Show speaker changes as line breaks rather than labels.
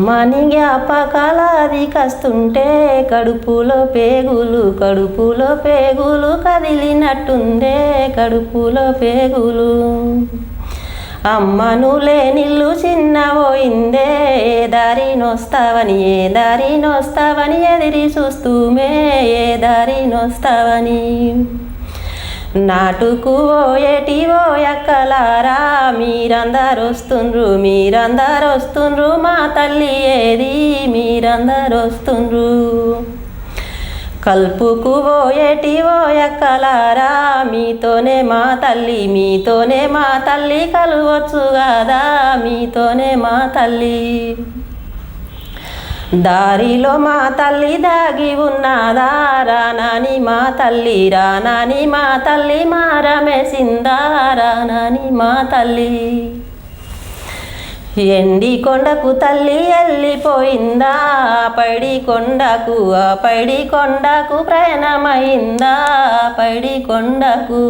అమ్మని జ్ఞాపకాలది కస్తుంటే కడుపులో పేగులు కదిలినట్టుందే కడుపులో పేగులు. అమ్మను లేనిల్లు చిన్నబోయిందే ఏ దారినొస్తావని ఎదిరి చూస్తూమే ఏ దారినొస్తావని. నాటుకు పోయేటివో ఎక్కలారా మీరందరొస్తుండ్రు మా తల్లి ఏది మీరందరొస్తుండ్రు. కల్పుకు పోయేటివో ఎక్కలారా మీతోనే మా తల్లి కలవచ్చు కదా మీతోనే మా తల్లి. దారిలో మా తల్లి దాగి ఉన్నదా రానాని మా తల్లి మారమేసిందా రానాని మా తల్లి. ఎండి కొండకు తల్లి వెళ్ళిపోయిందా పైడి కొండకు ప్రయాణమైందా పైడి కొండకు.